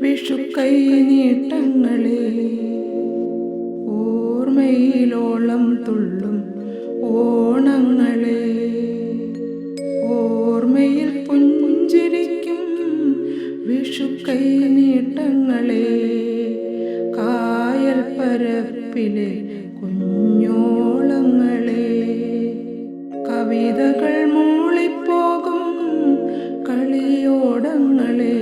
വിഷു കൈനീട്ടങ്ങളെ ഓർമ്മയിലോളം തുള്ളും ഓണങ്ങളെ ഓർമ്മയിൽ പുഞ്ചിരിക്കും വിഷു കൈനീട്ടങ്ങളെ കായൽ പരപ്പിലെ കുഞ്ഞോളങ്ങളെ കവിതകൾ മൂളിപ്പോകും കളിയോടങ്ങളെ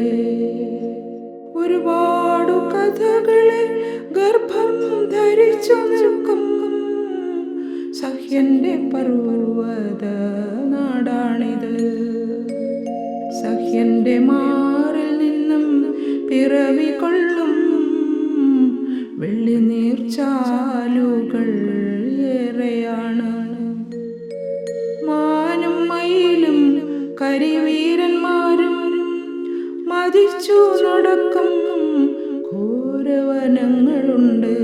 ഒരുപാടു കഥകളെ ഗർഭം ധരിച്ചു നിൽക്കും സഹ്യന്റെ പർവ്വത നാടാണിത്. സഹ്യന്റെ മാറിൽ നിന്നും പിറവി കൊള്ളും വെള്ളി നീർച്ചാലുകൾ ഏറെയാണ്. മാനും മയിലും കരിവീരന്മാരും മതിച്ചു നടക്കും ഘോരവനങ്ങളുണ്ട്.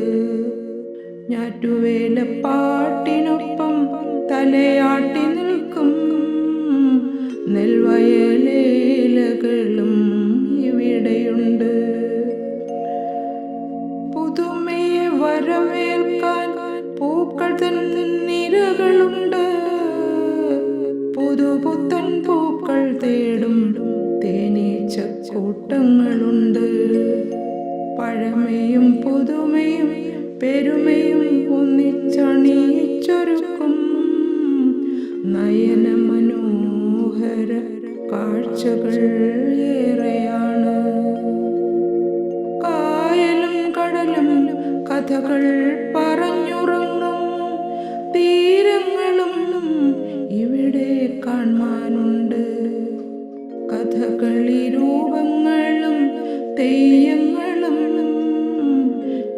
ഞാറ്റുവേലപ്പാട്ടിനൊപ്പം തലയാട്ടി നിൽക്കും നെൽവയലേലകളും ഇവിടെയുണ്ട്. പുതുമയെ വരവേൽക്കാൻ പൂക്കൾ തൻ നിരകളുണ്ട്. പുതുപുത്തൻ പൂക്കൾ തേടും തേനീച്ച കൂട്ടങ്ങളുണ്ട്. പഴമയും പുതുമയും പെരുമയും ഒന്നിച്ചണിയിച്ചൊരുക്കും നയന മനോഹര കാഴ്ചകൾ ഏറെയാണ്. കായലും കടലും കഥകൾ പറഞ്ഞുറങ്ങും തീരങ്ങളും ഇവിടെ കാണാനുണ്ട്. കഥകളി രൂപങ്ങളും തെയ്യങ്ങളും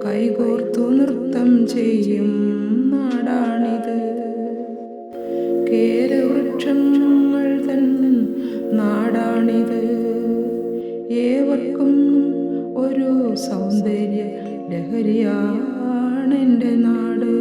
കൈകോർത്തു നൃത്തം ചെയ്യും നാടാണിത്. കേരവൃക്ഷങ്ങൾ തൻ നാടാണിത്. ഏവർക്കും ഒരു സൗന്ദര്യ ലഹരിയാണെൻ്റെ നാട്.